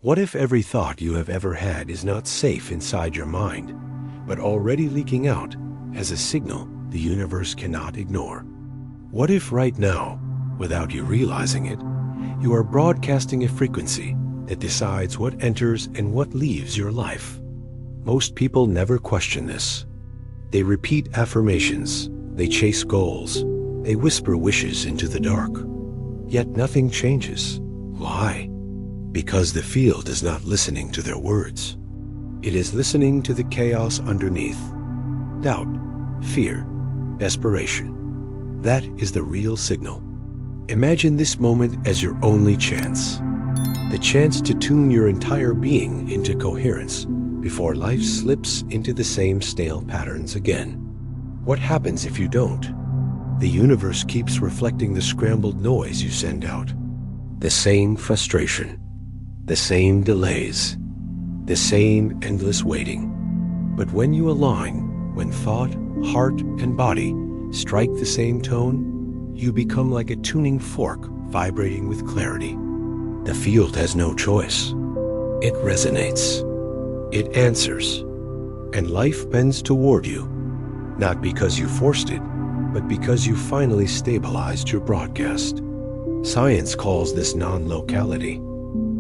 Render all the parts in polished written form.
What if every thought you have ever had is not safe inside your mind, but already leaking out as a signal the universe cannot ignore? What if right now, without you realizing it, you are broadcasting a frequency that decides what enters and what leaves your life? Most people never question this. They repeat affirmations, they chase goals, they whisper wishes into the dark. Yet nothing changes. Why? Because the field is not listening to their words. It is listening to the chaos underneath. Doubt, fear, desperation. That is the real signal. Imagine this moment as your only chance. The chance to tune your entire being into coherence before life slips into the same stale patterns again. What happens if you don't? The universe keeps reflecting the scrambled noise you send out. The same frustration, the same delays, the same endless waiting. But when you align, when thought, heart, and body strike the same tone, you become like a tuning fork vibrating with clarity. The field has no choice. It resonates. It answers. And life bends toward you, not because you forced it, but because you finally stabilized your broadcast. Science calls this non-locality.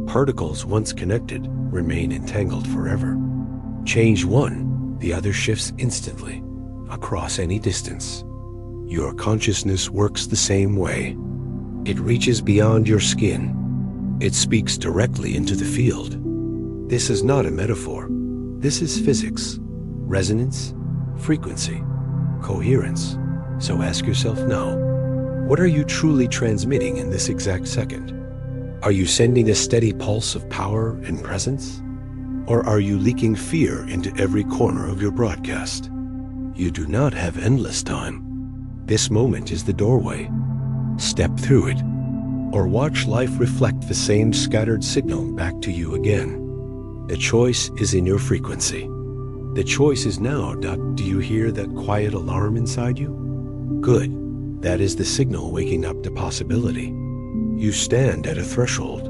Particles once connected remain entangled forever. Change one, the other shifts instantly, across any distance. Your consciousness works the same way. It reaches beyond your skin. It speaks directly into the field. This is not a metaphor. This is physics, resonance, frequency, coherence. So ask yourself now, what are you truly transmitting in this exact second? Are you sending a steady pulse of power and presence? Or are you leaking fear into every corner of your broadcast? You do not have endless time. This moment is the doorway. Step through it, or watch life reflect the same scattered signal back to you again. The choice is in your frequency. The choice is now. Do you hear that quiet alarm inside you? Good. That is the signal waking up to possibility. You stand at a threshold.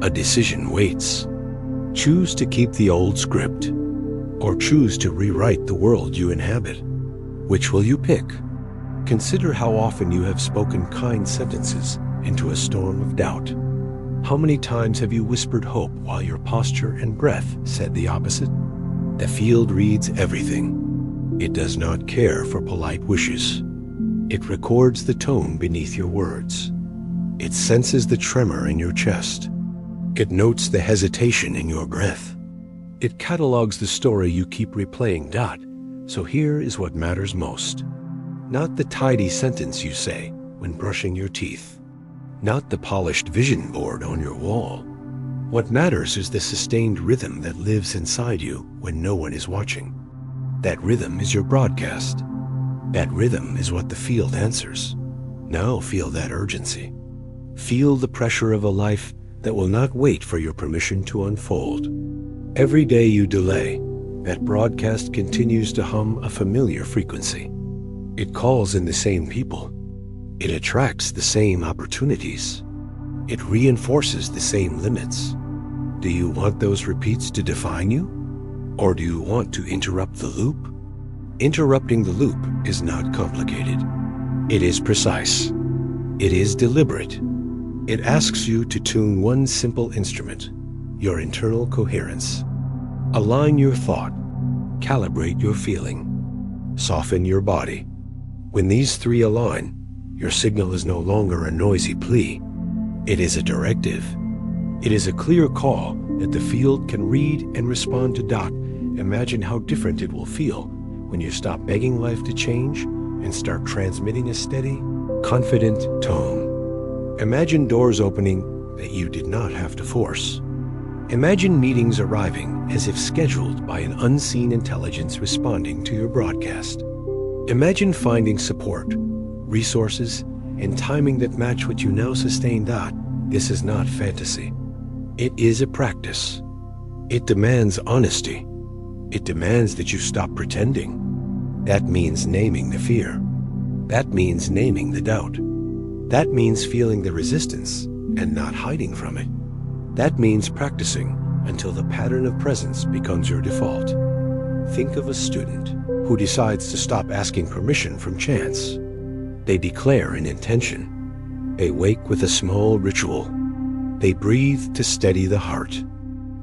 A decision waits. Choose to keep the old script, or choose to rewrite the world you inhabit. Which will you pick? Consider how often you have spoken kind sentences into a storm of doubt. How many times have you whispered hope while your posture and breath said the opposite? The field reads everything. It does not care for polite wishes. It records the tone beneath your words. It senses the tremor in your chest. It notes the hesitation in your breath. It catalogs the story you keep replaying. So here is what matters most. Not the tidy sentence you say when brushing your teeth. Not the polished vision board on your wall. What matters is the sustained rhythm that lives inside you when no one is watching. That rhythm is your broadcast. That rhythm is what the field answers. Now feel that urgency. Feel the pressure of a life that will not wait for your permission to unfold. Every day you delay, that broadcast continues to hum a familiar frequency. It calls in the same people. It attracts the same opportunities. It reinforces the same limits. Do you want those repeats to define you? Or do you want to interrupt the loop? Interrupting the loop is not complicated. It is precise. It is deliberate. It asks you to tune one simple instrument, your internal coherence. Align your thought, calibrate your feeling, soften your body. When these three align, your signal is no longer a noisy plea. It is a directive. It is a clear call that the field can read and respond to. Imagine how different it will feel when you stop begging life to change and start transmitting a steady, confident tone. Imagine doors opening that you did not have to force. Imagine meetings arriving as if scheduled by an unseen intelligence responding to your broadcast. Imagine finding support, resources, and timing that match what you now sustain. This is not fantasy. It is a practice. It demands honesty. It demands that you stop pretending. That means naming the fear. That means naming the doubt. That means feeling the resistance and not hiding from it. That means practicing until the pattern of presence becomes your default. Think of a student who decides to stop asking permission from chance. They declare an intention. They wake with a small ritual. They breathe to steady the heart.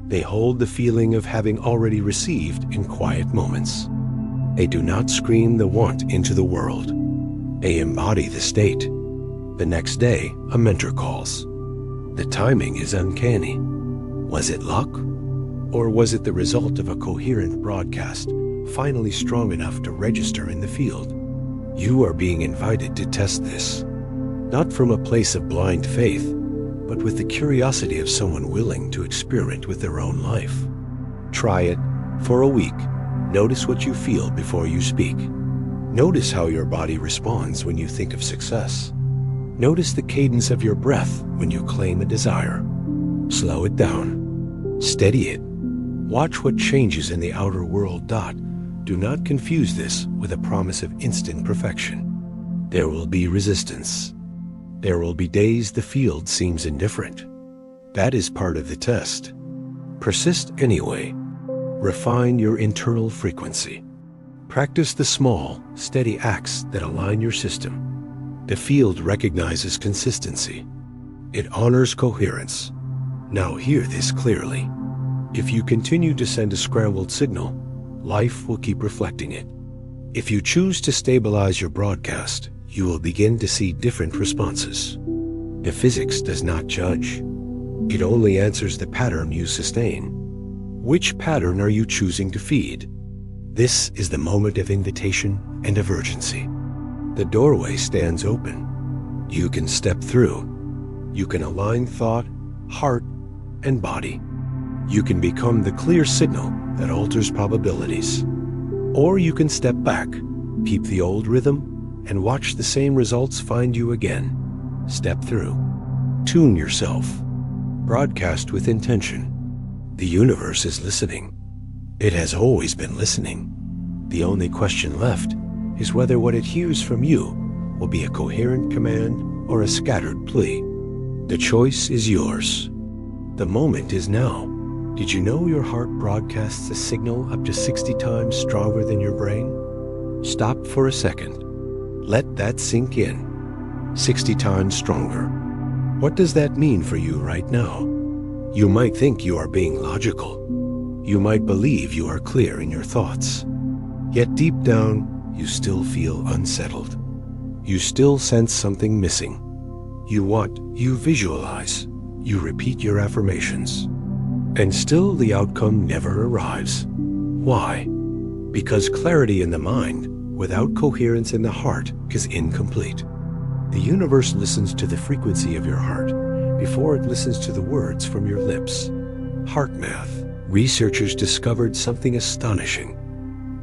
They hold the feeling of having already received in quiet moments. They do not scream the want into the world. They embody the state. The next day, a mentor calls. The timing is uncanny. Was it luck? Or was it the result of a coherent broadcast, finally strong enough to register in the field? You are being invited to test this, not from a place of blind faith, but with the curiosity of someone willing to experiment with their own life. Try it for a week. Notice what you feel before you speak. Notice how your body responds when you think of success. Notice the cadence of your breath when you claim a desire. Slow it down. Steady it. Watch what changes in the outer world. Do not confuse this with a promise of instant perfection. There will be resistance. There will be days the field seems indifferent. That is part of the test. Persist anyway. Refine your internal frequency. Practice the small, steady acts that align your system. The field recognizes consistency. It honors coherence. Now hear this clearly. If you continue to send a scrambled signal, life will keep reflecting it. If you choose to stabilize your broadcast, you will begin to see different responses. The physics does not judge. It only answers the pattern you sustain. Which pattern are you choosing to feed? This is the moment of invitation and of urgency. The doorway stands open. You can step through. You can align thought, heart, and body. You can become the clear signal that alters probabilities. Or you can step back, keep the old rhythm, and watch the same results find you again. Step through. Tune yourself. Broadcast with intention. The universe is listening. It has always been listening. The only question left is whether what it hears from you will be a coherent command or a scattered plea. The choice is yours. The moment is now. Did you know your heart broadcasts a signal up to 60 times stronger than your brain? Stop for a second. Let that sink in. 60 times stronger. What does that mean for you right now? You might think you are being logical. You might believe you are clear in your thoughts. Yet deep down, you still feel unsettled. You still sense something missing. You visualize. You repeat your affirmations. And still the outcome never arrives. Why? Because clarity in the mind, without coherence in the heart, is incomplete. The universe listens to the frequency of your heart before it listens to the words from your lips. Heart math. Researchers discovered something astonishing.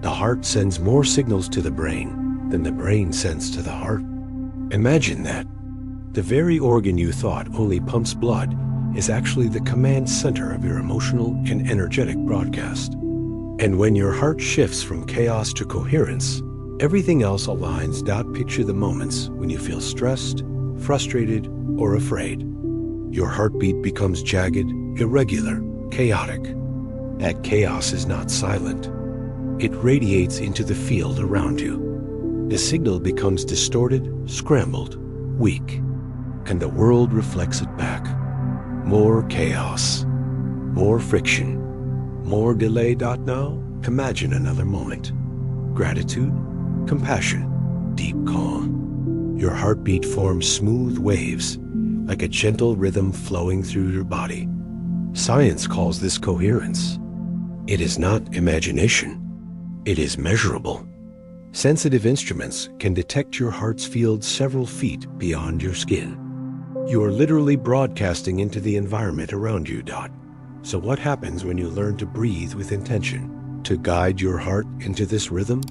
The heart sends more signals to the brain than the brain sends to the heart. Imagine that. The very organ you thought only pumps blood is actually the command center of your emotional and energetic broadcast. And when your heart shifts from chaos to coherence, everything else aligns. Picture the moments when you feel stressed, frustrated, or afraid. Your heartbeat becomes jagged, irregular, chaotic. That chaos is not silent. It radiates into the field around you. The signal becomes distorted, scrambled, weak, and the world reflects it back. More chaos, more friction, more delay. Now, imagine another moment. Gratitude, compassion, deep calm. Your heartbeat forms smooth waves, like a gentle rhythm flowing through your body. Science calls this coherence. It is not imagination. It is measurable. Sensitive instruments can detect your heart's field several feet beyond your skin. You are literally broadcasting into the environment around you. So what happens when you learn to breathe with intention, to guide your heart into this rhythm?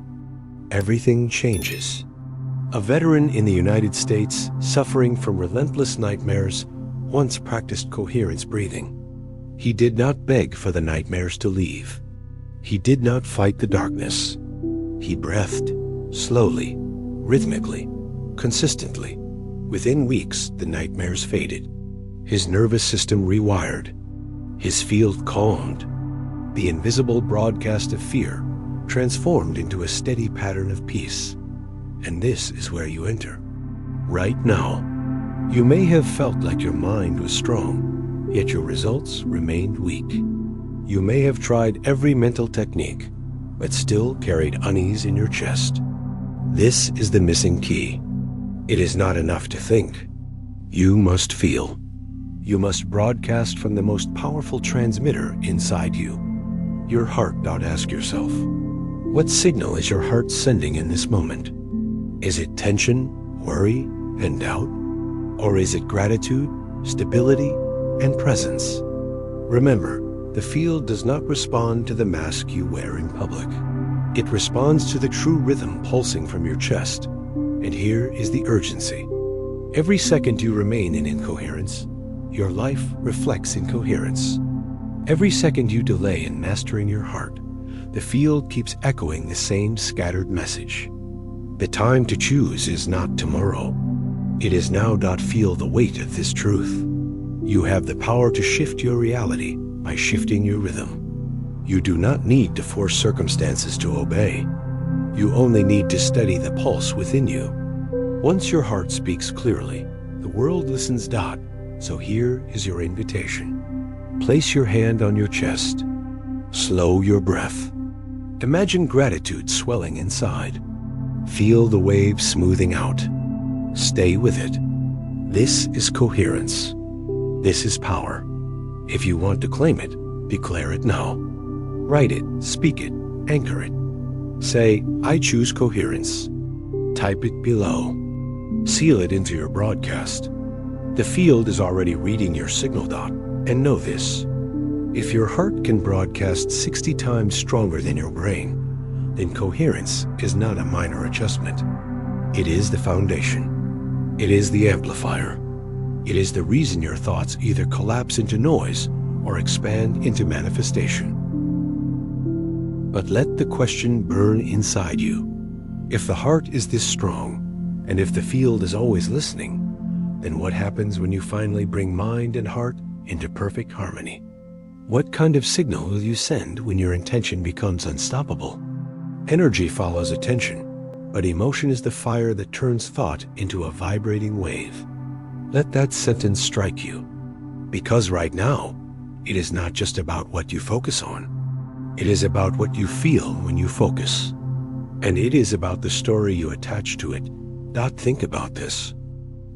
Everything changes. A veteran in the United States suffering from relentless nightmares once practiced coherence breathing. He did not beg for the nightmares to leave. He did not fight the darkness. He breathed, slowly, rhythmically, consistently. Within weeks, the nightmares faded. His nervous system rewired. His field calmed. The invisible broadcast of fear transformed into a steady pattern of peace. And this is where you enter. Right now, you may have felt like your mind was strong, yet your results remained weak. You may have tried every mental technique, but still carried unease in your chest. This is the missing key. It is not enough to think. You must feel. You must broadcast from the most powerful transmitter inside you, your heart. Ask yourself, what signal is your heart sending in this moment? Is it tension, worry, and doubt? Or is it gratitude, stability, and presence? Remember, the field does not respond to the mask you wear in public. It responds to the true rhythm pulsing from your chest. And here is the urgency. Every second you remain in incoherence, your life reflects incoherence. Every second you delay in mastering your heart, the field keeps echoing the same scattered message. The time to choose is not tomorrow. It is now. Feel the weight of this truth. You have the power to shift your reality by shifting your rhythm. You do not need to force circumstances to obey. You only need to steady the pulse within you. Once your heart speaks clearly, the world listens. So here is your invitation. Place your hand on your chest. Slow your breath. Imagine gratitude swelling inside. Feel the waves smoothing out. Stay with it. This is coherence. This is power. If you want to claim it, declare it now. Write it, speak it, anchor it. Say, I choose coherence. Type it below. Seal it into your broadcast. The field is already reading your signal. And know this. If your heart can broadcast 60 times stronger than your brain, then coherence is not a minor adjustment. It is the foundation. It is the amplifier. It is the reason your thoughts either collapse into noise or expand into manifestation. But let the question burn inside you. If the heart is this strong, and if the field is always listening, then what happens when you finally bring mind and heart into perfect harmony? What kind of signal will you send when your intention becomes unstoppable? Energy follows attention, but emotion is the fire that turns thought into a vibrating wave. Let that sentence strike you, because right now, it is not just about what you focus on. It is about what you feel when you focus. And it is about the story you attach to it. Think about this.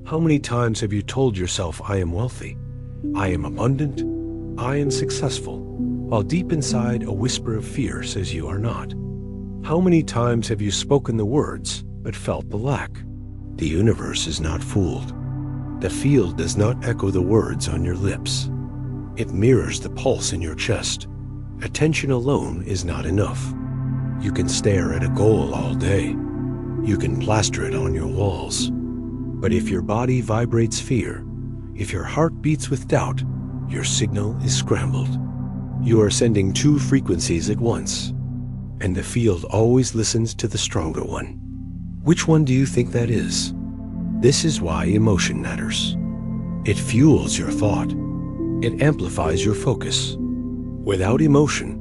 How many times have you told yourself, I am wealthy, I am abundant, I am successful, while deep inside a whisper of fear says you are not? How many times have you spoken the words, but felt the lack? The universe is not fooled. The field does not echo the words on your lips. It mirrors the pulse in your chest. Attention alone is not enough. You can stare at a goal all day. You can plaster it on your walls. But if your body vibrates fear, if your heart beats with doubt, your signal is scrambled. You are sending two frequencies at once, and the field always listens to the stronger one. Which one do you think that is? This is why emotion matters. It fuels your thought. It amplifies your focus. Without emotion,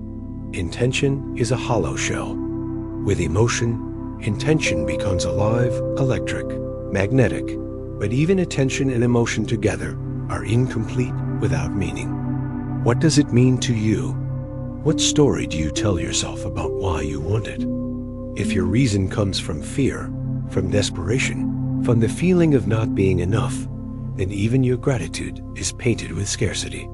intention is a hollow shell. With emotion, intention becomes alive, electric, magnetic, but even attention and emotion together are incomplete without meaning. What does it mean to you? What story do you tell yourself about why you want it? If your reason comes from fear, from desperation, from the feeling of not being enough, then even your gratitude is painted with scarcity.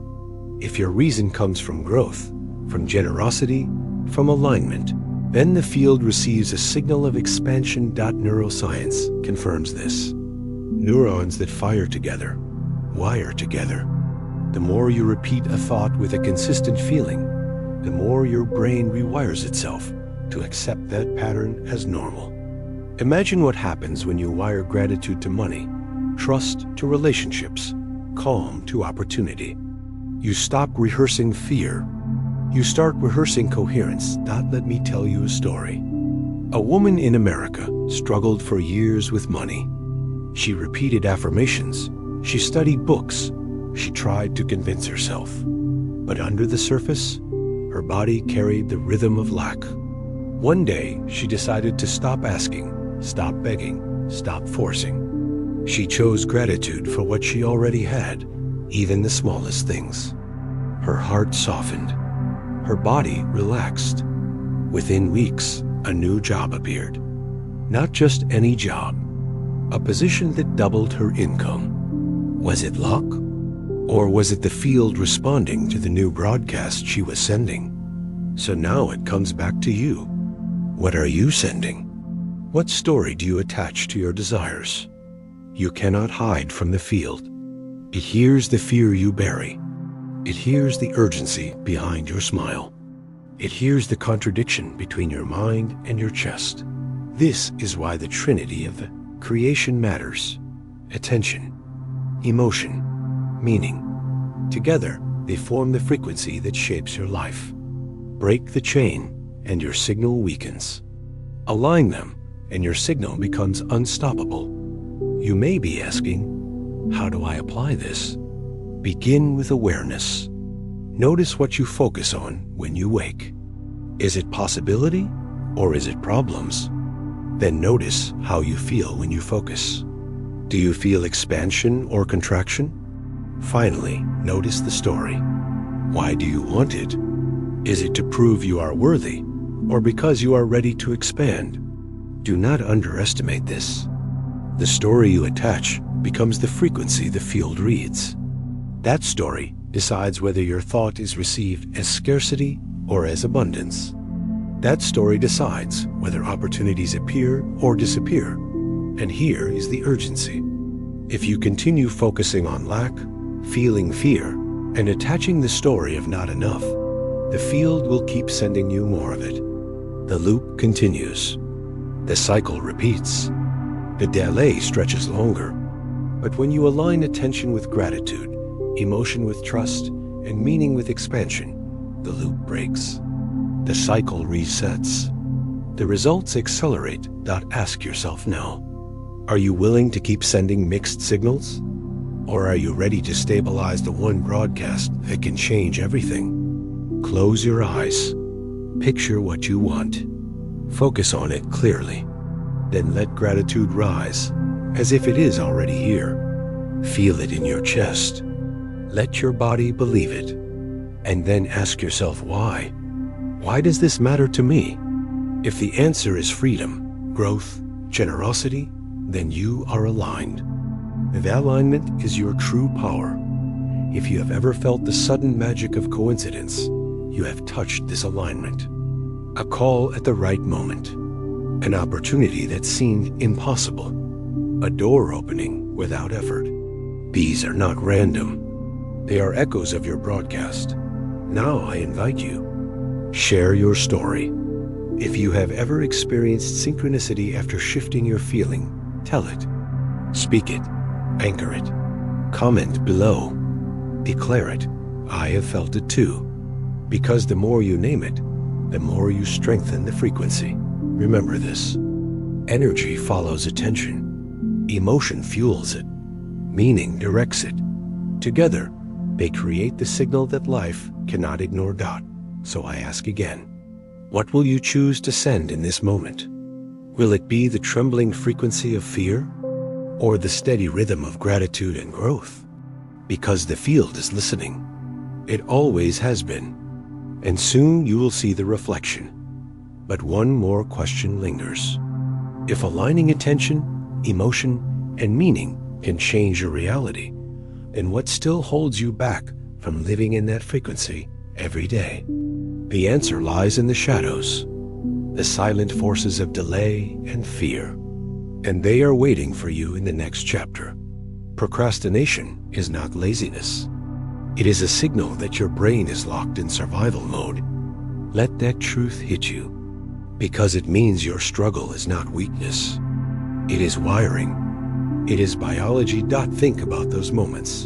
If your reason comes from growth, from generosity, from alignment, then the field receives a signal of expansion. Neuroscience confirms this. Neurons that fire together, wire together. The more you repeat a thought with a consistent feeling, the more your brain rewires itself to accept that pattern as normal. Imagine what happens when you wire gratitude to money, trust to relationships, calm to opportunity. You stop rehearsing fear. You start rehearsing coherence. Let me tell you a story. A woman in America struggled for years with money. She repeated affirmations. She studied books. She tried to convince herself. But under the surface, her body carried the rhythm of lack. One day, she decided to stop asking, stop begging, stop forcing. She chose gratitude for what she already had, even the smallest things. Her heart softened. Her body relaxed. Within weeks, a new job appeared. Not just any job, a position that doubled her income. Was it luck? Or was it the field responding to the new broadcast she was sending? So now it comes back to you. What are you sending? What story do you attach to your desires? You cannot hide from the field. It hears the fear you bury. It hears the urgency behind your smile. It hears the contradiction between your mind and your chest. This is why the trinity of the creation matters. Attention, emotion, meaning. Together, they form the frequency that shapes your life. Break the chain, and your signal weakens. Align them, and your signal becomes unstoppable. You may be asking, how do I apply this? Begin with awareness. Notice what you focus on when you wake. Is it possibility, or is it problems? Then notice how you feel when you focus. Do you feel expansion or contraction? Finally, notice the story. Why do you want it? Is it to prove you are worthy, or because you are ready to expand? Do not underestimate this. The story you attach becomes the frequency the field reads. That story decides whether your thought is received as scarcity or as abundance. That story decides whether opportunities appear or disappear. And here is the urgency. If you continue focusing on lack, feeling fear, and attaching the story of not enough, the field will keep sending you more of it. The loop continues. The cycle repeats. The delay stretches longer. But when you align attention with gratitude, emotion with trust, and meaning with expansion, the loop breaks. The cycle resets. The results accelerate. Ask yourself now. Are you willing to keep sending mixed signals? Or are you ready to stabilize the one broadcast that can change everything? Close your eyes. Picture what you want. Focus on it clearly. Then let gratitude rise, as if it is already here. Feel it in your chest. Let your body believe it. And then ask yourself why. Why does this matter to me? If the answer is freedom, growth, generosity, then you are aligned. The alignment is your true power. If you have ever felt the sudden magic of coincidence, you have touched this alignment. A call at the right moment. An opportunity that seemed impossible. A door opening without effort. These are not random. They are echoes of your broadcast. Now I invite you. Share your story. If you have ever experienced synchronicity after shifting your feeling, tell it. Speak it. Anchor it. Comment below. Declare it. I have felt it too. Because the more you name it, the more you strengthen the frequency. Remember this. Energy follows attention. Emotion fuels it. Meaning directs it. Together, they create the signal that life cannot ignore. So I ask again, what will you choose to send in this moment? Will it be the trembling frequency of fear, or the steady rhythm of gratitude and growth? Because the field is listening. It always has been. And soon you will see the reflection. But one more question lingers. If aligning attention, emotion, and meaning can change your reality, then what still holds you back from living in that frequency every day? The answer lies in the shadows, the silent forces of delay and fear. And they are waiting for you in the next chapter. Procrastination is not laziness. It is a signal that your brain is locked in survival mode. Let that truth hit you, because it means your struggle is not weakness. It is wiring. It is biology. Think about those moments.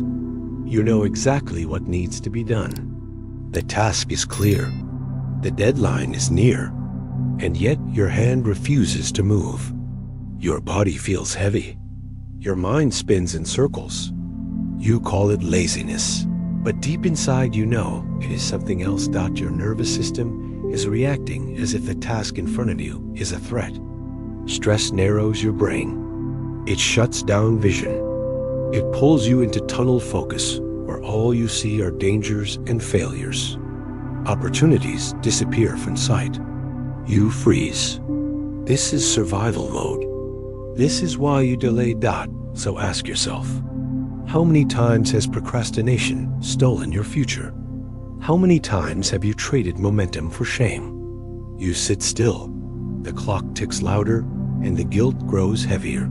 You know exactly what needs to be done. The task is clear. The deadline is near. And yet your hand refuses to move. Your body feels heavy. Your mind spins in circles. You call it laziness. But deep inside you know it is something else. Your nervous system is reacting as if the task in front of you is a threat. Stress narrows your brain. It shuts down vision. It pulls you into tunnel focus, where all you see are dangers and failures. Opportunities disappear from sight. You freeze. This is survival mode. This is why you delay. So ask yourself, how many times has procrastination stolen your future? How many times have you traded momentum for shame? You sit still. The clock ticks louder and the guilt grows heavier.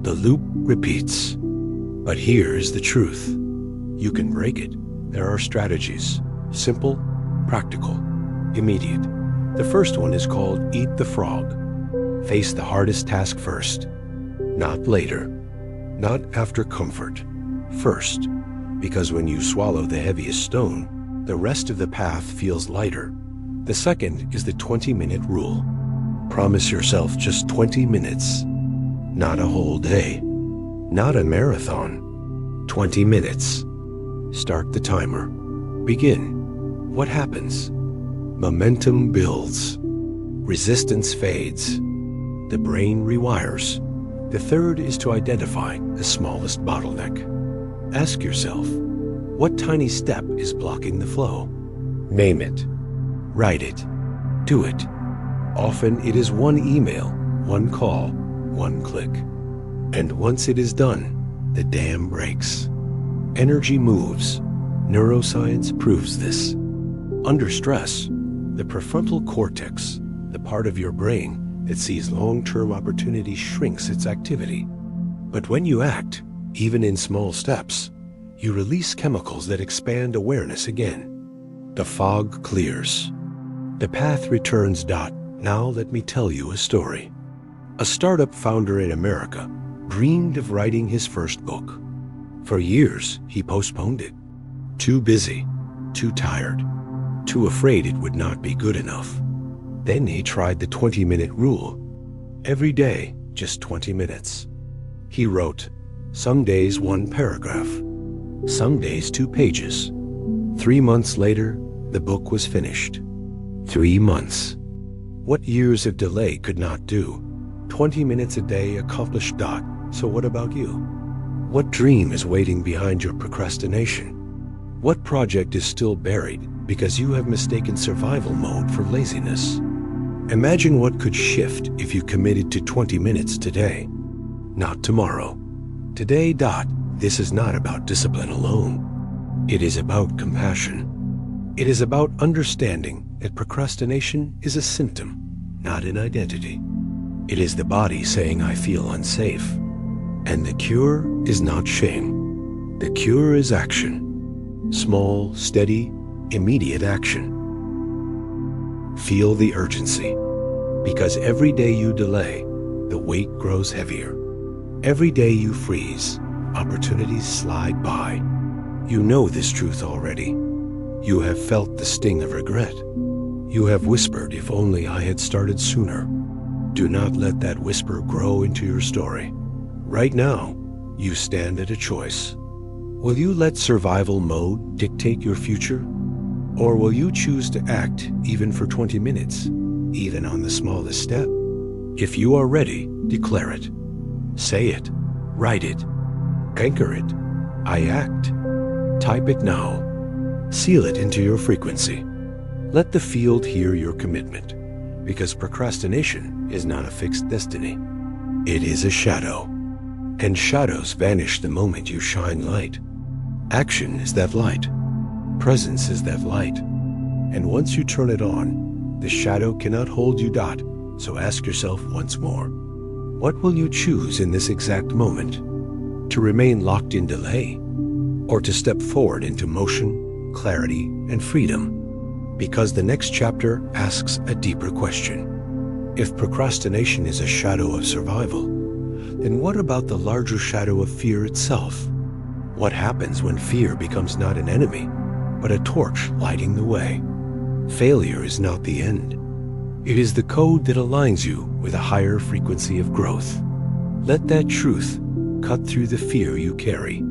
The loop repeats. But here is the truth. You can break it. There are strategies. Simple, practical, immediate. The first one is called Eat the Frog. Face the hardest task first. Not later. Not after comfort. First. Because when you swallow the heaviest stone, the rest of the path feels lighter. The second is the 20-minute rule. Promise yourself just 20 minutes. Not a whole day. Not a marathon. 20 minutes. Start the timer. Begin. What happens? Momentum builds. Resistance fades. The brain rewires. The third is to identify the smallest bottleneck. Ask yourself, what tiny step is blocking the flow? Name it. Write it. Do it. Often it is one email, one call, one click. And once it is done, the dam breaks. Energy moves. Neuroscience proves this. Under stress, the prefrontal cortex, the part of your brain that sees long-term opportunity, shrinks its activity. But when you act, even in small steps, you release chemicals that expand awareness again. The fog clears. The path returns. Now let me tell you a story. A startup founder in America dreamed of writing his first book. For years, he postponed it. Too busy, too tired, too afraid it would not be good enough. Then he tried the 20-minute rule. Every day, just 20 minutes. He wrote, some days 1 paragraph, some days 2 pages. 3 months later, the book was finished. 3 months. What years of delay could not do? 20 minutes a day accomplished. So what about you? What dream is waiting behind your procrastination? What project is still buried because you have mistaken survival mode for laziness? Imagine what could shift if you committed to 20 minutes today, not tomorrow. Today. This is not about discipline alone. It is about compassion. It is about understanding that procrastination is a symptom, not an identity. It is the body saying, I feel unsafe. And the cure is not shame. The cure is action. Small, steady, immediate action. Feel the urgency. Because every day you delay, the weight grows heavier. Every day you freeze, opportunities slide by. You know this truth already. You have felt the sting of regret. You have whispered, if only I had started sooner. Do not let that whisper grow into your story. Right now, you stand at a choice. Will you let survival mode dictate your future? Or will you choose to act even for 20 minutes, even on the smallest step? If you are ready, declare it. Say it. Write it. Anchor it. I act. Type it now. Seal it into your frequency. Let the field hear your commitment, because procrastination is not a fixed destiny. It is a shadow, and shadows vanish the moment you shine light. Action is that light. Presence is that light. And once you turn it on, the shadow cannot hold you. So ask yourself once more, what will you choose in this exact moment? To remain locked in delay, or to step forward into motion, clarity, and freedom? Because the next chapter asks a deeper question. If procrastination is a shadow of survival, then what about the larger shadow of fear itself? What happens when fear becomes not an enemy, but a torch lighting the way? Failure is not the end. It is the code that aligns you with a higher frequency of growth. Let that truth cut through the fear you carry.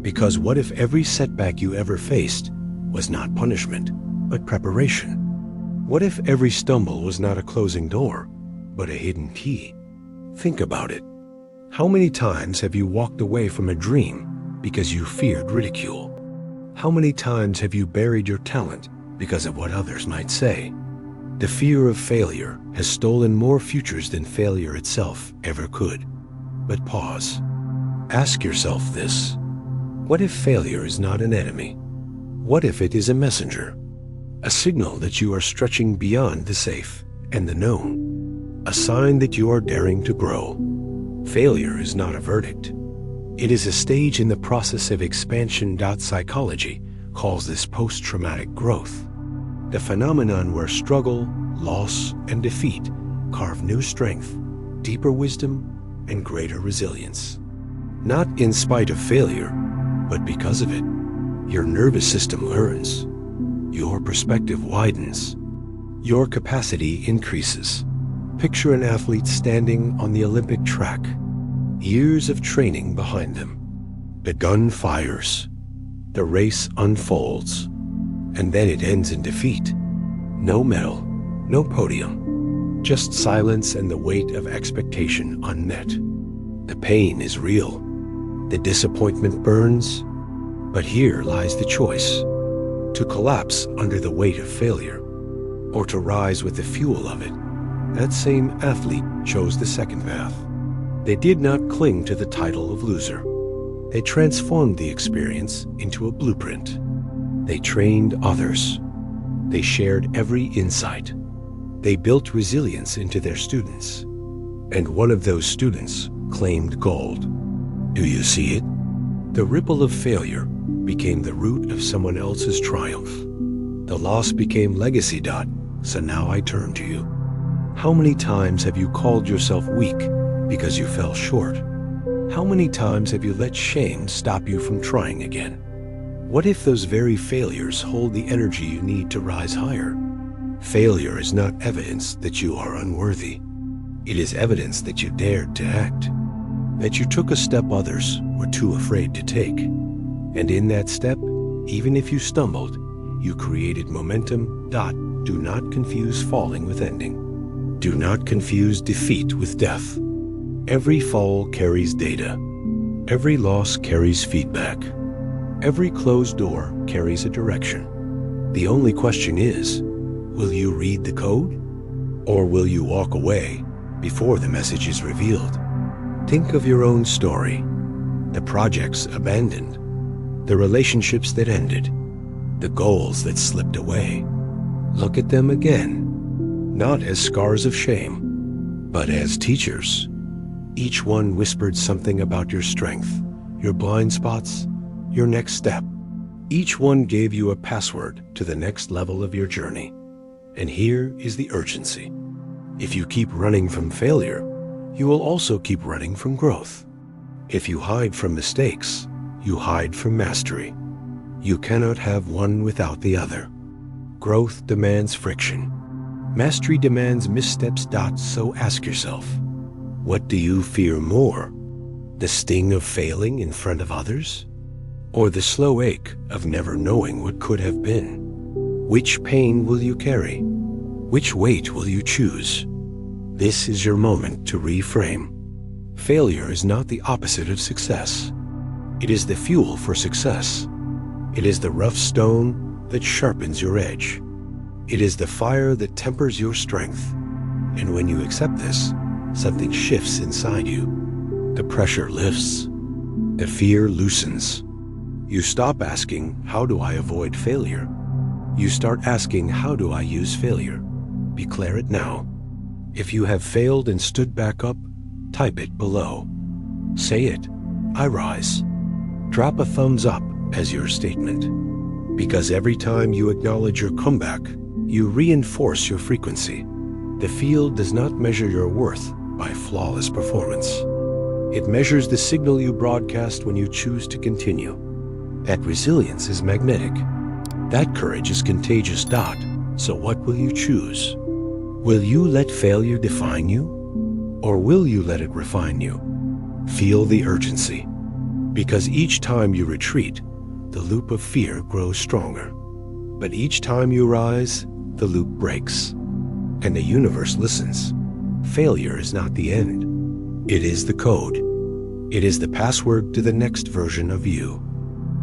Because what if every setback you ever faced was not punishment, but preparation? What if every stumble was not a closing door, but a hidden key? Think about it. How many times have you walked away from a dream because you feared ridicule? How many times have you buried your talent because of what others might say? The fear of failure has stolen more futures than failure itself ever could. But pause. Ask yourself this. What if failure is not an enemy? What if it is a messenger? A signal that you are stretching beyond the safe and the known. A sign that you are daring to grow. Failure is not a verdict. It is a stage in the process of expansion. Psychology calls this post-traumatic growth, the phenomenon where struggle, loss, and defeat carve new strength, deeper wisdom, and greater resilience. Not in spite of failure, but because of it. Your nervous system learns. Your perspective widens. Your capacity increases. Picture an athlete standing on the Olympic track, years of training behind them. The gun fires. The race unfolds. And then it ends in defeat. No medal, no podium, just silence and the weight of expectation unmet. The pain is real. The disappointment burns. But here lies the choice: to collapse under the weight of failure, or to rise with the fuel of it. That same athlete chose the second path. They did not cling to the title of loser. They transformed the experience into a blueprint. They trained others. They shared every insight. They built resilience into their students. And one of those students claimed gold. Do you see it? The ripple of failure became the root of someone else's triumph. The loss became legacy. So now I turn to you. How many times have you called yourself weak because you fell short? How many times have you let shame stop you from trying again? What if those very failures hold the energy you need to rise higher? Failure is not evidence that you are unworthy. It is evidence that you dared to act, that you took a step others were too afraid to take. And in that step, even if you stumbled, you created momentum. Do not confuse falling with ending. Do not confuse defeat with death. Every fall carries data. Every loss carries feedback. Every closed door carries a direction. The only question is, will you read the code? Or will you walk away before the message is revealed? Think of your own story. The projects abandoned. The relationships that ended. The goals that slipped away. Look at them again, not as scars of shame, but as teachers. Each one whispered something about your strength, your blind spots, your next step. Each one gave you a password to the next level of your journey. And here is the urgency. If you keep running from failure, you will also keep running from growth. If you hide from mistakes, you hide from mastery. You cannot have one without the other. Growth demands friction. Mastery demands missteps. So ask yourself, what do you fear more? The sting of failing in front of others? Or the slow ache of never knowing what could have been? Which pain will you carry? Which weight will you choose? This is your moment to reframe. Failure is not the opposite of success. It is the fuel for success. It is the rough stone that sharpens your edge. It is the fire that tempers your strength. And when you accept this, something shifts inside you. The pressure lifts. The fear loosens. You stop asking, how do I avoid failure? You start asking, how do I use failure? Declare it now. If you have failed and stood back up, type it below. Say it, I rise. Drop a thumbs up as your statement. Because every time you acknowledge your comeback, you reinforce your frequency. The field does not measure your worth by flawless performance. It measures the signal you broadcast when you choose to continue. That resilience is magnetic. That courage is contagious. So what will you choose? Will you let failure define you? Or will you let it refine you? Feel the urgency. Because each time you retreat, the loop of fear grows stronger. But each time you rise, the loop breaks. And the universe listens. Failure is not the end. It is the code. It is the password to the next version of you.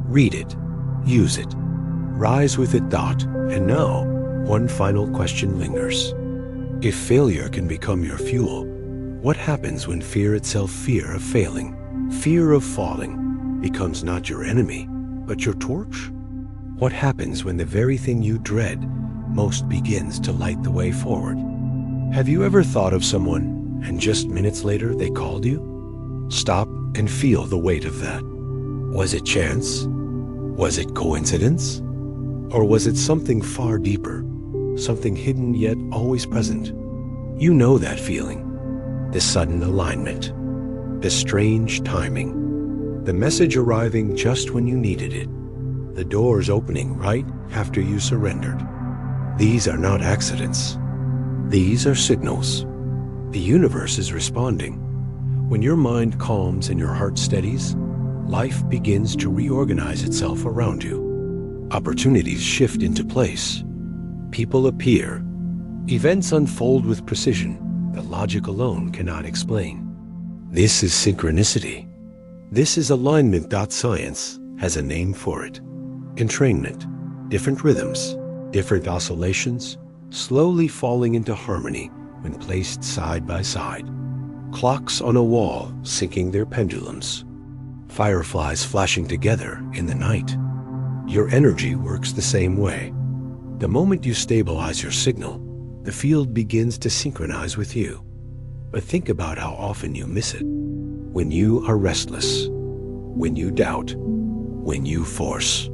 Read it. Use it. Rise with it, thought. And now, one final question lingers. If failure can become your fuel, what happens when fear itself, fear of failing, fear of falling, becomes not your enemy, but your torch? What happens when the very thing you dread most begins to light the way forward? Have you ever thought of someone, and just minutes later they called you? Stop and feel the weight of that. Was it chance? Was it coincidence? Or was it something far deeper, something hidden yet always present? You know that feeling. The sudden alignment, the strange timing, the message arriving just when you needed it, the doors opening right after you surrendered. These are not accidents. These are signals. The universe is responding. When your mind calms and your heart steadies, life begins to reorganize itself around you. Opportunities shift into place. People appear. Events unfold with precision that logic alone cannot explain. This is synchronicity. This is alignment. Science has a name for it. Entrainment. Different rhythms, different oscillations, slowly falling into harmony when placed side by side. Clocks on a wall syncing their pendulums. Fireflies flashing together in the night. Your energy works the same way. The moment you stabilize your signal, the field begins to synchronize with you. But think about how often you miss it. When you are restless, when you doubt, when you force.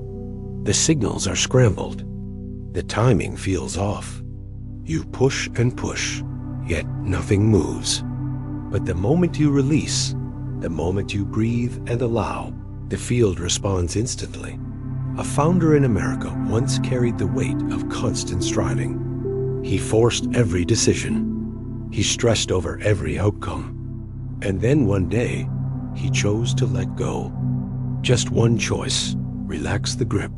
The signals are scrambled. The timing feels off. You push and push, yet nothing moves. But the moment you release, the moment you breathe and allow, the field responds instantly. A founder in America once carried the weight of constant striving. He forced every decision. He stressed over every outcome. And then one day, he chose to let go. Just one choice, relax the grip.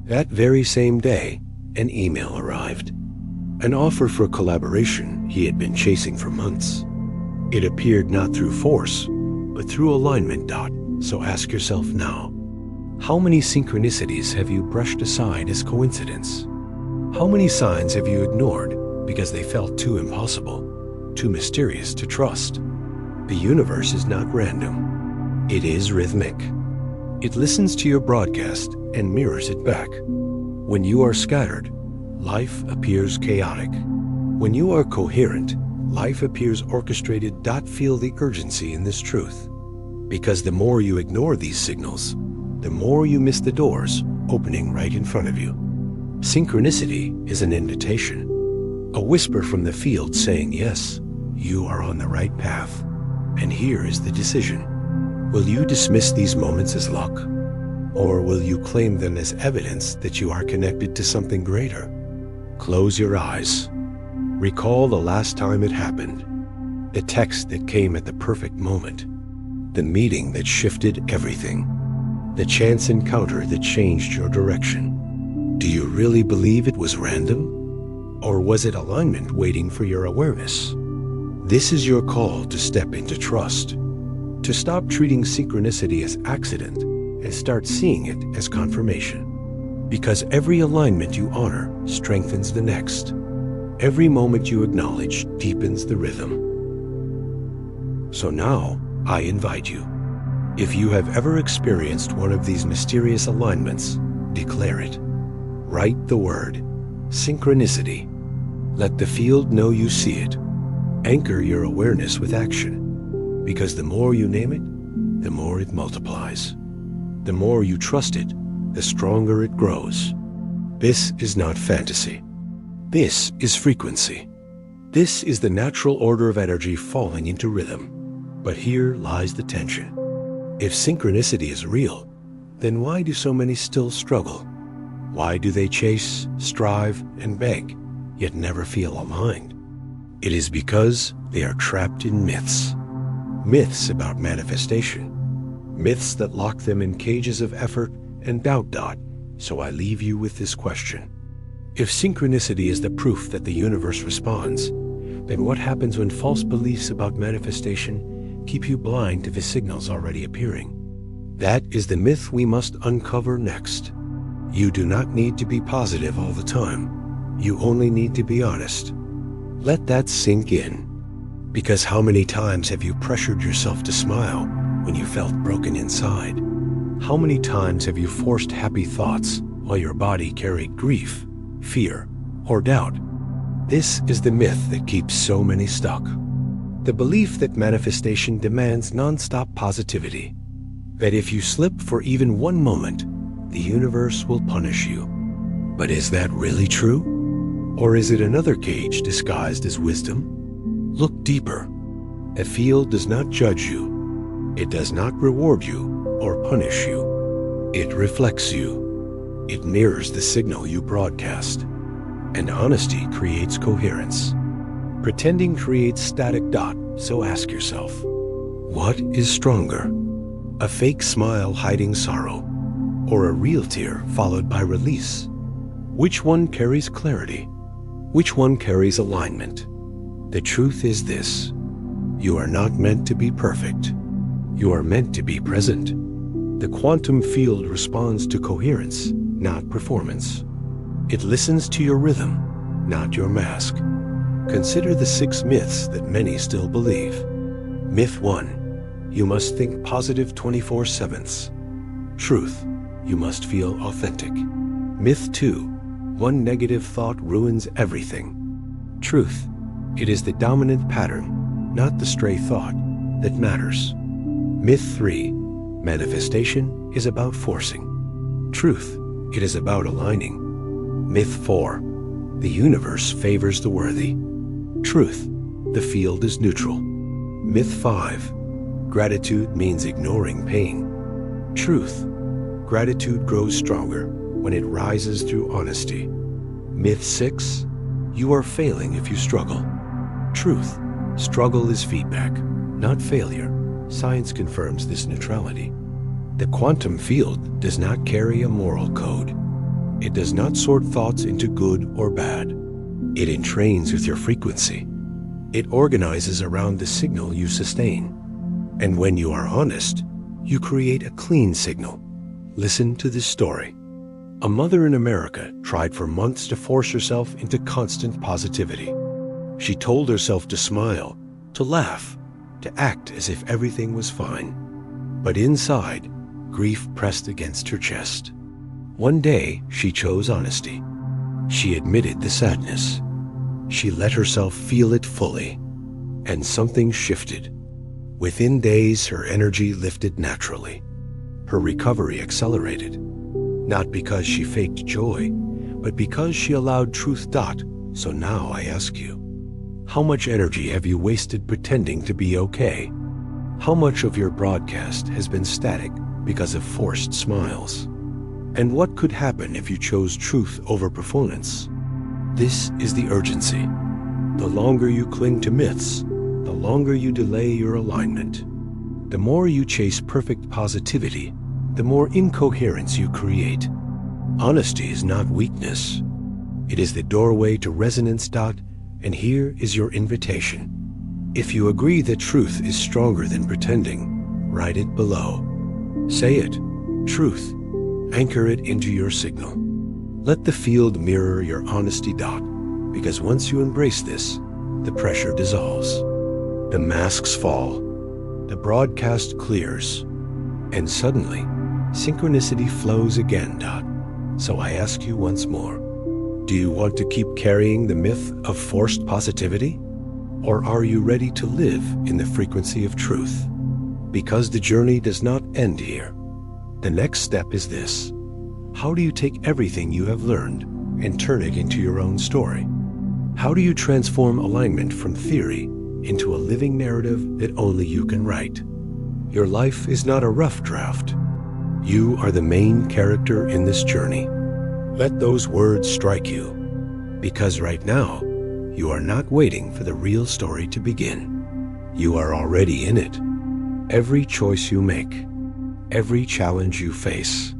That very same day, an email arrived. An offer for collaboration he had been chasing for months. It appeared not through force, but through alignment. So ask yourself now, how many synchronicities have you brushed aside as coincidence? How many signs have you ignored because they felt too impossible, too mysterious to trust? The universe is not random. It is rhythmic. It listens to your broadcast and mirrors it back. When you are scattered, life appears chaotic. When you are coherent, life appears orchestrated. Feel the urgency in this truth. Because the more you ignore these signals, the more you miss the doors opening right in front of you. Synchronicity is an invitation, a whisper from the field saying, yes, you are on the right path. And here is the decision. Will you dismiss these moments as luck? Or will you claim them as evidence that you are connected to something greater? Close your eyes. Recall the last time it happened. The text that came at the perfect moment. The meeting that shifted everything. The chance encounter that changed your direction. Do you really believe it was random? Or was it alignment waiting for your awareness? This is your call to step into trust. To stop treating synchronicity as accident and start seeing it as confirmation. Because every alignment you honor strengthens the next. Every moment you acknowledge deepens the rhythm. So now, I invite you. If you have ever experienced one of these mysterious alignments, declare it. Write the word, synchronicity. Let the field know you see it. Anchor your awareness with action. Because the more you name it, the more it multiplies. The more you trust it, the stronger it grows. This is not fantasy. This is frequency. This is the natural order of energy falling into rhythm. But here lies the tension. If synchronicity is real, then why do so many still struggle? Why do they chase, strive, and beg, yet never feel aligned? It is because they are trapped in myths. Myths about manifestation. myths that lock them in cages of effort and doubt. So I leave you with this question. If synchronicity is the proof that the universe responds, then what happens when false beliefs about manifestation keep you blind to the signals already appearing? That is the myth we must uncover next. You do not need to be positive all the time. You only need to be honest. Let that sink in. Because how many times have you pressured yourself to smile when you felt broken inside? How many times have you forced happy thoughts while your body carried grief, fear, or doubt? This is the myth that keeps so many stuck. The belief that manifestation demands non-stop positivity. That if you slip for even one moment, the universe will punish you. But is that really true? Or is it another cage disguised as wisdom? Look deeper. A field does not judge you. It does not reward you or punish you. It reflects you. It mirrors the signal you broadcast. And honesty creates coherence. Pretending creates static. So ask yourself, what is stronger? A fake smile hiding sorrow, or a real tear followed by release? Which one carries clarity? Which one carries alignment? The truth is this: you are not meant to be perfect. You are meant to be present. The quantum field responds to coherence, not performance. It listens to your rhythm, not your mask. Consider the 6 myths that many still believe. Myth 1: you must think positive 24/7. Truth: you must feel authentic. Myth 2: one negative thought ruins everything. Truth: it is the dominant pattern, not the stray thought, that matters. Myth 3: manifestation is about forcing. Truth: it is about aligning. Myth 4: the universe favors the worthy. Truth: the field is neutral. Myth 5: gratitude means ignoring pain. Truth: gratitude grows stronger when it rises through honesty. Myth 6: you are failing if you struggle. Truth: struggle is feedback, not failure. Science confirms this neutrality. The quantum field does not carry a moral code. It does not sort thoughts into good or bad. It entrains with your frequency. It organizes around the signal you sustain. And when you are honest, you create a clean signal. Listen to this story. A mother in America tried for months to force herself into constant positivity. She told herself to smile, to laugh, to act as if everything was fine. But inside, grief pressed against her chest. One day, she chose honesty. She admitted the sadness. She let herself feel it fully. And something shifted. Within days, her energy lifted naturally. Her recovery accelerated. Not because she faked joy, but because she allowed truth. So now I ask you, how much energy have you wasted pretending to be okay? How much of your broadcast has been static because of forced smiles? And what could happen if you chose truth over performance? This is the urgency. The longer you cling to myths, the longer you delay your alignment. The more you chase perfect positivity, the more incoherence you create. Honesty is not weakness. It is the doorway to resonance. And here is your invitation. If you agree that truth is stronger than pretending, write it below. Say it, truth. Anchor it into your signal. Let the field mirror your honesty. Because once you embrace this, the pressure dissolves. The masks fall. The broadcast clears. And suddenly, synchronicity flows again. So I ask you once more, do you want to keep carrying the myth of forced positivity? Or are you ready to live in the frequency of truth? Because the journey does not end here. The next step is this. How do you take everything you have learned and turn it into your own story? How do you transform alignment from theory into a living narrative that only you can write? Your life is not a rough draft. You are the main character in this journey. Let those words strike you, because right now, you are not waiting for the real story to begin. You are already in it. Every choice you make, every challenge you face,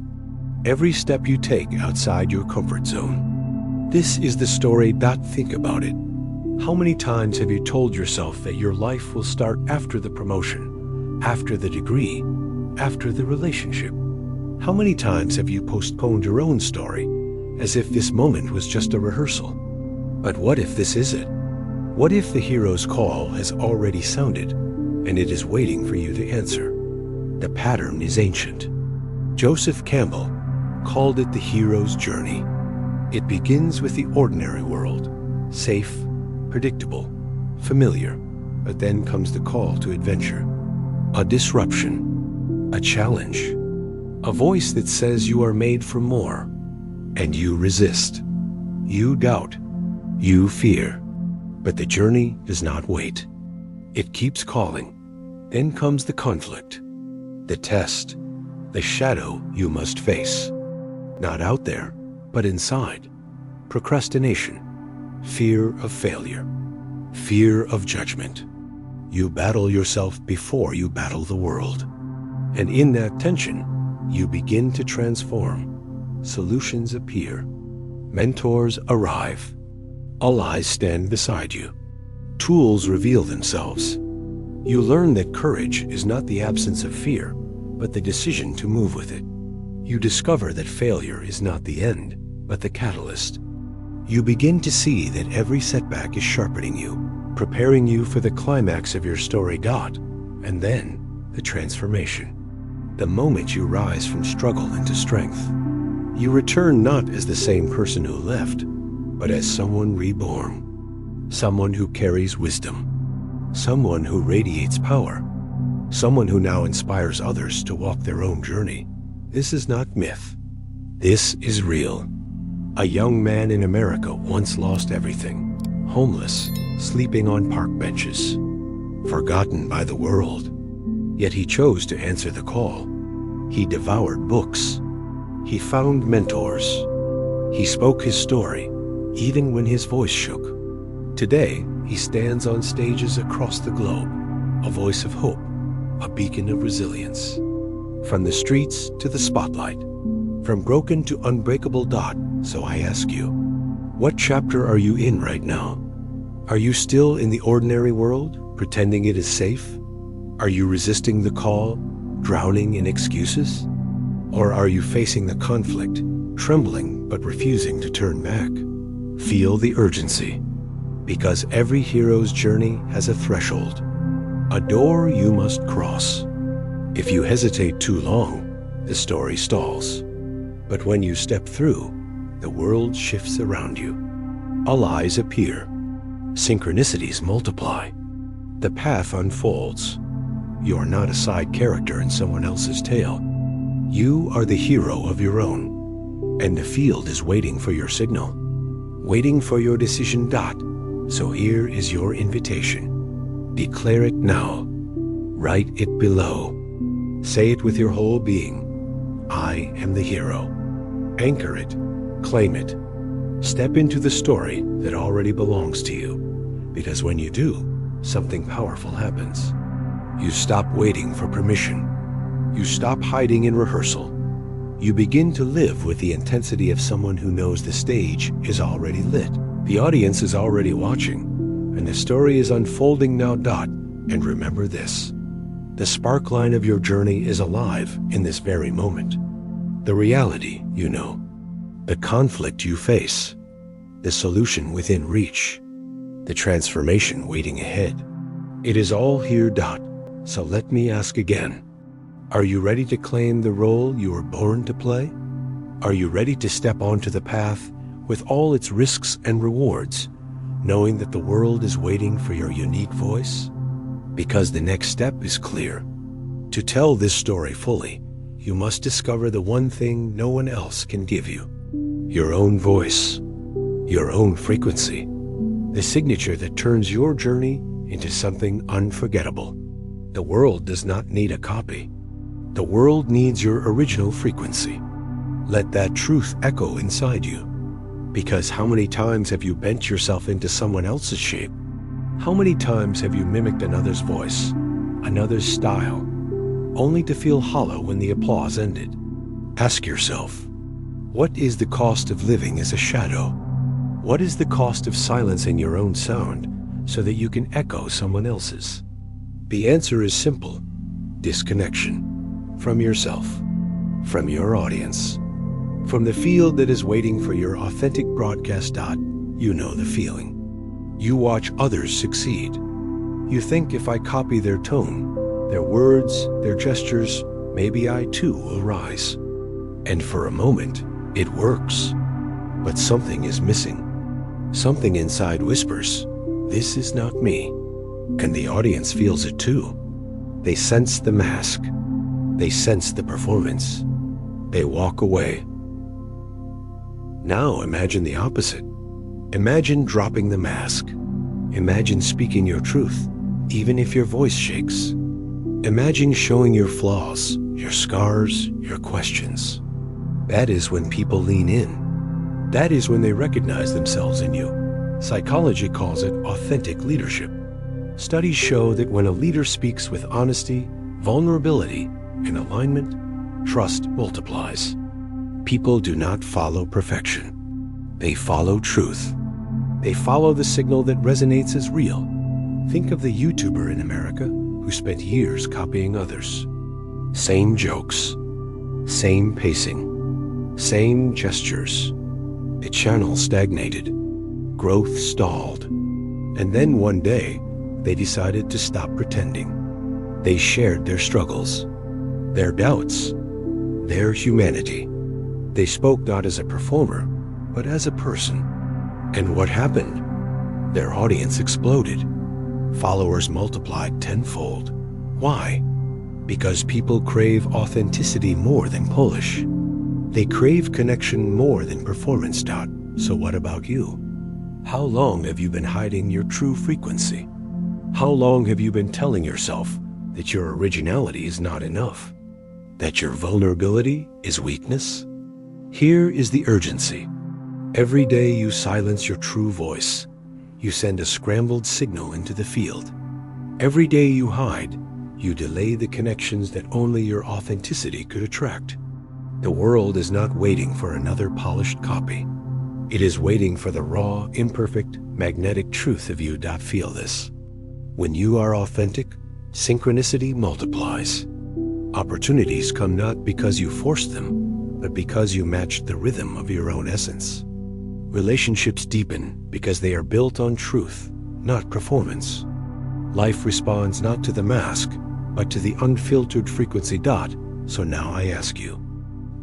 every step you take outside your comfort zone. This is the story. Think about it. How many times have you told yourself that your life will start after the promotion, after the degree, after the relationship? How many times have you postponed your own story as if this moment was just a rehearsal? But what if this is it? What if the hero's call has already sounded and it is waiting for you to answer? The pattern is ancient. Joseph Campbell called it the hero's journey. It begins with the ordinary world, safe, predictable, familiar, but then comes the call to adventure. A disruption, a challenge, a voice that says you are made for more, and you resist. You doubt, you fear, but the journey does not wait. It keeps calling. Then comes the conflict, the test, the shadow you must face. Not out there, but inside. Procrastination, fear of failure, fear of judgment. You battle yourself before you battle the world. And in that tension, you begin to transform. Solutions appear. Mentors arrive. Allies stand beside you. Tools reveal themselves. You learn that courage is not the absence of fear, but the decision to move with it. You discover that failure is not the end, but the catalyst. You begin to see that every setback is sharpening you, preparing you for the climax of your story. And then the transformation. The moment you rise from struggle into strength. You return not as the same person who left, but as someone reborn. Someone who carries wisdom. Someone who radiates power. Someone who now inspires others to walk their own journey. This is not myth. This is real. A young man in America once lost everything. Homeless, sleeping on park benches. Forgotten by the world. Yet he chose to answer the call. He devoured books. He found mentors. He spoke his story, even when his voice shook. Today, he stands on stages across the globe, a voice of hope, a beacon of resilience. From the streets to the spotlight, from broken to unbreakable. So I ask you, what chapter are you in right now? Are you still in the ordinary world, pretending it is safe? Are you resisting the call, drowning in excuses? Or are you facing the conflict, trembling but refusing to turn back? Feel the urgency, because every hero's journey has a threshold, a door you must cross. If you hesitate too long, the story stalls. But when you step through, the world shifts around you. Allies appear. Synchronicities multiply. The path unfolds. You are not a side character in someone else's tale. You are the hero of your own. And the field is waiting for your signal, waiting for your decision. So here is your invitation. Declare it now. Write it below. Say it with your whole being. I am the hero. Anchor it. Claim it. Step into the story that already belongs to you. Because when you do, something powerful happens. You stop waiting for permission. You stop hiding in rehearsal. You begin to live with the intensity of someone who knows the stage is already lit. The audience is already watching, and the story is unfolding now. And remember this. The spark line of your journey is alive in this very moment. The reality you know. The conflict you face. The solution within reach. The transformation waiting ahead. It is all here. So let me ask again. Are you ready to claim the role you were born to play? Are you ready to step onto the path with all its risks and rewards, knowing that the world is waiting for your unique voice? Because the next step is clear. To tell this story fully, you must discover the one thing no one else can give you. Your own voice, your own frequency, the signature that turns your journey into something unforgettable. The world does not need a copy. The world needs your original frequency. Let that truth echo inside you. Because how many times have you bent yourself into someone else's shape? How many times have you mimicked another's voice, another's style, only to feel hollow when the applause ended. Ask yourself, what is the cost of living as a shadow? What is the cost of silencing your own sound so that you can echo someone else's? The answer is simple: disconnection from yourself, from your audience, from the field that is waiting for your authentic broadcast. You know the feeling. You watch others succeed. You think, if I copy their tone, their words, their gestures, maybe I too will rise. And for a moment, it works. But something is missing. Something inside whispers, "This is not me." And the audience feels it too. They sense the mask. They sense the performance. They walk away. Now imagine the opposite. Imagine dropping the mask. Imagine speaking your truth, even if your voice shakes. Imagine showing your flaws, your scars, your questions. That is when people lean in. That is when they recognize themselves in you. Psychology calls it authentic leadership. Studies show that when a leader speaks with honesty, vulnerability, and alignment, trust multiplies. People do not follow perfection. They follow truth. They follow the signal that resonates as real. Think of the YouTuber in America who spent years copying others. Same jokes, same pacing, same gestures. The channel stagnated. Growth stalled. And then one day, they decided to stop pretending. They shared their struggles, their doubts, their humanity. They spoke not as a performer, but as a person. And what happened? Their audience exploded. Followers multiplied tenfold. Why? Because people crave authenticity more than polish. They crave connection more than performance. So what about you? How long have you been hiding your true frequency? How long have you been telling yourself that your originality is not enough? That your vulnerability is weakness? Here is the urgency. Every day you silence your true voice, you send a scrambled signal into the field. Every day you hide, you delay the connections that only your authenticity could attract. The world is not waiting for another polished copy. It is waiting for the raw, imperfect, magnetic truth of you. Feel this. When you are authentic, synchronicity multiplies. Opportunities come not because you forced them, but because you matched the rhythm of your own essence. Relationships deepen because they are built on truth, not performance. Life responds not to the mask, but to the unfiltered frequency. So now I ask you,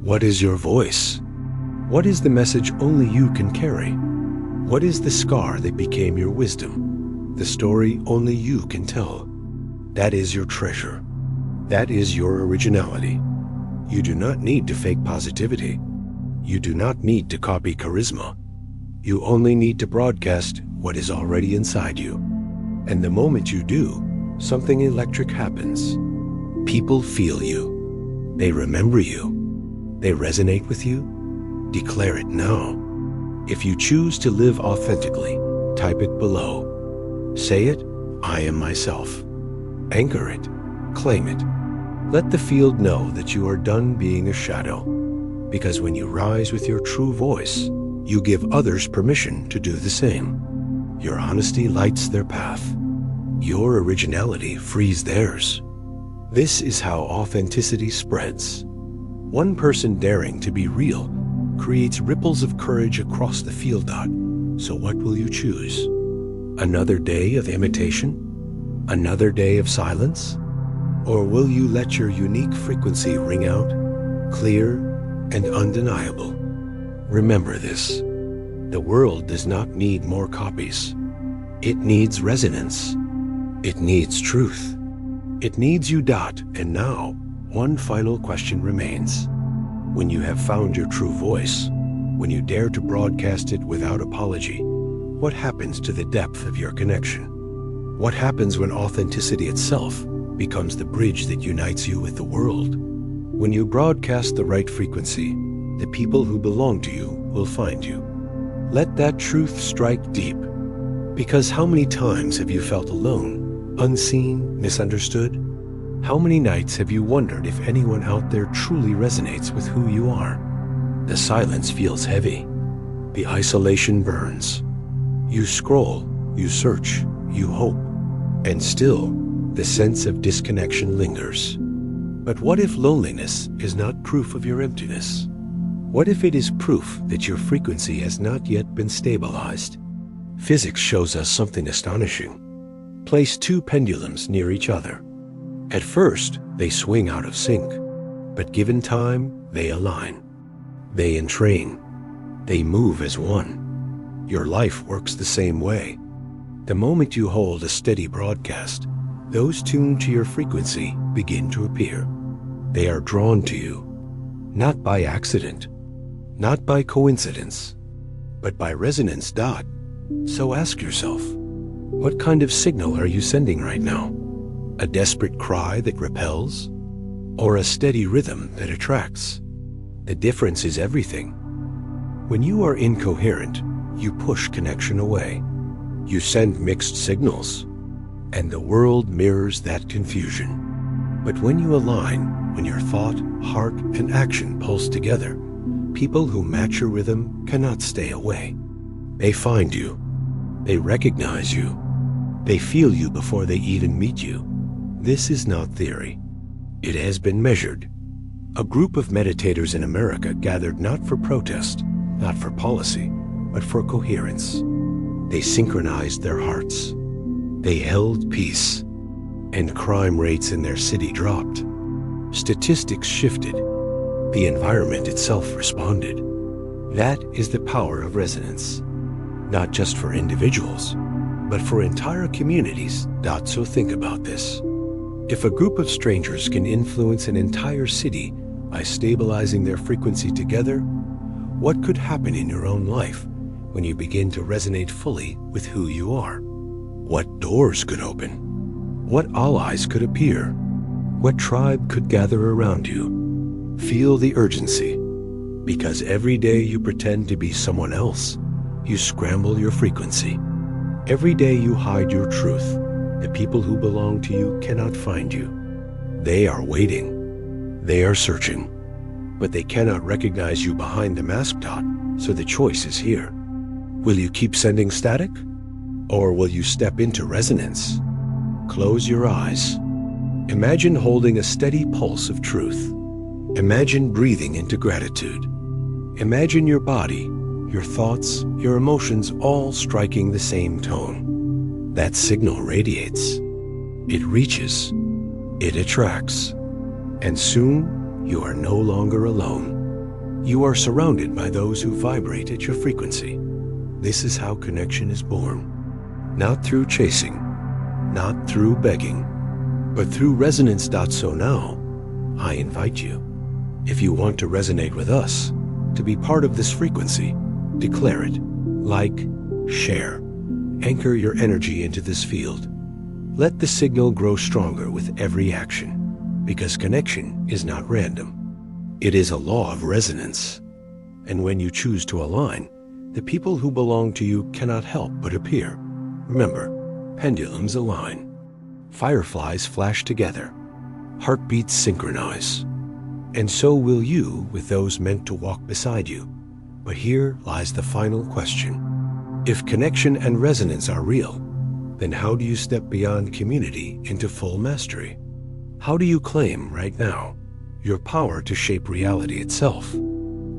what is your voice? What is the message only you can carry? What is the scar that became your wisdom? The story only you can tell. That is your treasure. That is your originality. You do not need to fake positivity. You do not need to copy charisma. You only need to broadcast what is already inside you. And the moment you do, something electric happens. People feel you. They remember you. They resonate with you. Declare it now. If you choose to live authentically, type it below. Say it, I am myself. Anchor it. Claim it. Let the field know that you are done being a shadow. Because when you rise with your true voice, you give others permission to do the same. Your honesty lights their path. Your originality frees theirs. This is how authenticity spreads. One person daring to be real creates ripples of courage across the field. So what will you choose? Another day of imitation? Another day of silence? Or will you let your unique frequency ring out, clear and undeniable? Remember this. The world does not need more copies. It needs resonance. It needs truth. It needs you. And now, one final question remains. When you have found your true voice, when you dare to broadcast it without apology, what happens to the depth of your connection? What happens when authenticity itself becomes the bridge that unites you with the world? When you broadcast the right frequency, the people who belong to you will find you. Let that truth strike deep. Because how many times have you felt alone, unseen, misunderstood? How many nights have you wondered if anyone out there truly resonates with who you are? The silence feels heavy. The isolation burns. You scroll, you search, you hope, and still the sense of disconnection lingers. But what if loneliness is not proof of your emptiness? What if it is proof that your frequency has not yet been stabilized? Physics shows us something astonishing. Place two pendulums near each other. At first, they swing out of sync, but given time, they align. They entrain. They move as one. Your life works the same way. The moment you hold a steady broadcast, those tuned to your frequency begin to appear. They are drawn to you, not by accident, not by coincidence, but by resonance. So ask yourself, what kind of signal are you sending right now? A desperate cry that repels, or a steady rhythm that attracts? The difference is everything. When you are incoherent, you push connection away. You send mixed signals, and the world mirrors that confusion. But when you align, when your thought, heart, and action pulse together, people who match your rhythm cannot stay away. They find you. They recognize you. They feel you before they even meet you. This is not theory. It has been measured. A group of meditators in America gathered not for protest, not for policy, but for coherence. They synchronized their hearts. They held peace, and crime rates in their city dropped. Statistics shifted. The environment itself responded. That is the power of resonance, not just for individuals, but for entire communities. So think about this. If a group of strangers can influence an entire city by stabilizing their frequency together, what could happen in your own life when you begin to resonate fully with who you are? What doors could open? What allies could appear? What tribe could gather around you? Feel the urgency, because every day you pretend to be someone else, you scramble your frequency. Every day you hide your truth, the people who belong to you cannot find you. They are waiting. They are searching. But they cannot recognize you behind the mask. So the choice is here. Will you keep sending static? Or will you step into resonance? Close your eyes. Imagine holding a steady pulse of truth. Imagine breathing into gratitude. Imagine your body, your thoughts, your emotions all striking the same tone. That signal radiates. It reaches. It attracts. And soon, you are no longer alone. You are surrounded by those who vibrate at your frequency. This is how connection is born. Not through chasing, not through begging, but through resonance. So now, I invite you, if you want to resonate with us, to be part of this frequency, declare it, like, share, anchor your energy into this field. Let the signal grow stronger with every action, because connection is not random. It is a law of resonance. And when you choose to align, the people who belong to you cannot help but appear. Remember, pendulums align. Fireflies flash together. Heartbeats synchronize. And so will you with those meant to walk beside you. But here lies the final question. If connection and resonance are real, then how do you step beyond community into full mastery? How do you claim right now your power to shape reality itself?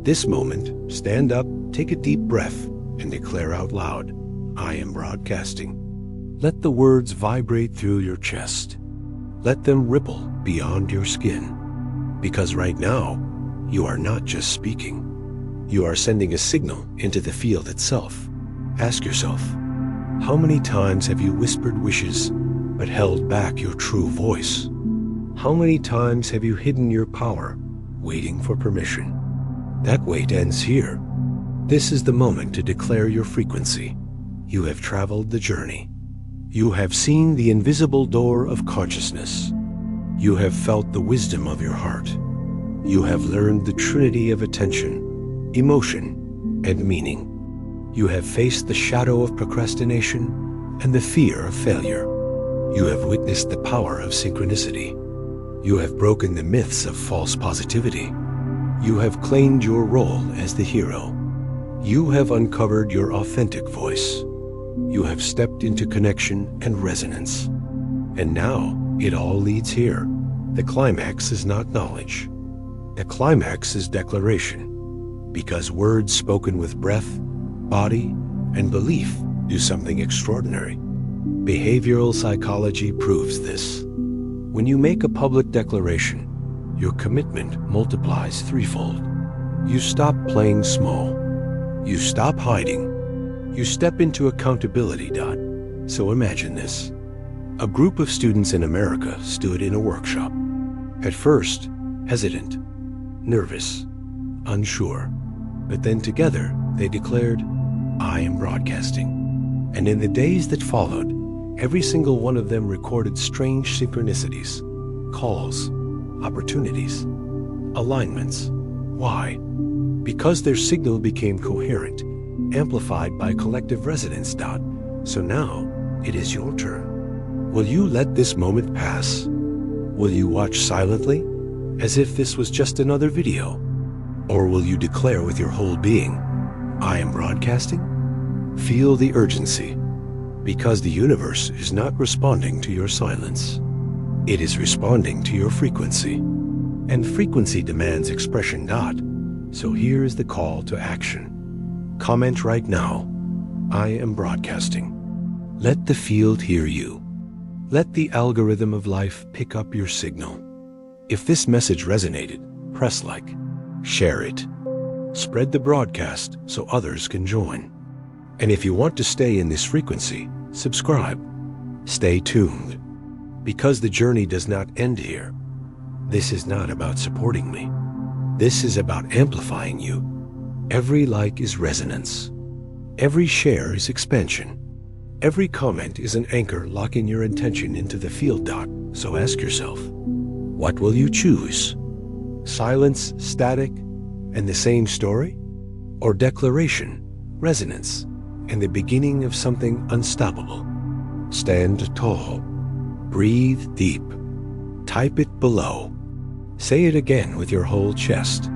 This moment, stand up, take a deep breath, and declare out loud, I am broadcasting. Let the words vibrate through your chest. Let them ripple beyond your skin. Because right now, you are not just speaking. You are sending a signal into the field itself. Ask yourself, how many times have you whispered wishes but held back your true voice? How many times have you hidden your power, waiting for permission? That wait ends here. This is the moment to declare your frequency. You have traveled the journey. You have seen the invisible door of consciousness. You have felt the wisdom of your heart. You have learned the trinity of attention, emotion, and meaning. You have faced the shadow of procrastination and the fear of failure. You have witnessed the power of synchronicity. You have broken the myths of false positivity. You have claimed your role as the hero. You have uncovered your authentic voice. You have stepped into connection and resonance. And now it all leads here. The climax is not knowledge. The climax is declaration. Because words spoken with breath, body, and belief do something extraordinary. Behavioral psychology proves this. When you make a public declaration, your commitment multiplies threefold. You stop playing small. You stop hiding. You step into accountability. So imagine this. A group of students in America stood in a workshop. At first, hesitant, nervous, unsure. But then together, they declared, "I am broadcasting." And in the days that followed, every single one of them recorded strange synchronicities, calls, opportunities, alignments. Why? Because their signal became coherent, amplified by collective resonance. So now, it is your turn. Will you let this moment pass? Will you watch silently, as if this was just another video? Or will you declare with your whole being, "I am broadcasting"? Feel the urgency, because the universe is not responding to your silence. It is responding to your frequency. And frequency demands expression. So here is the call to action. Comment right now, "I am broadcasting." Let the field hear you. Let the algorithm of life pick up your signal. If this message resonated, press like. Share it. Spread the broadcast so others can join. And if you want to stay in this frequency, subscribe. Stay tuned. Because the journey does not end here. This is not about supporting me. This is about amplifying you. Every like is resonance. Every share is expansion. Every comment is an anchor locking your intention into the field. So ask yourself, what will you choose? Silence, static, and the same story? Or declaration, resonance, and the beginning of something unstoppable? Stand tall. Breathe deep. Type it below. Say it again with your whole chest.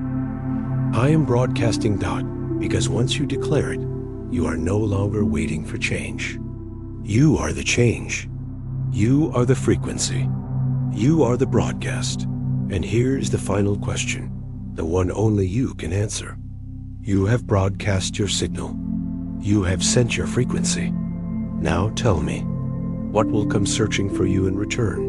I am broadcasting. Because once you declare it, you are no longer waiting for change. You are the change. You are the frequency. You are the broadcast. And here's the final question, the one only you can answer. You have broadcast your signal. You have sent your frequency. Now tell me, what will come searching for you in return?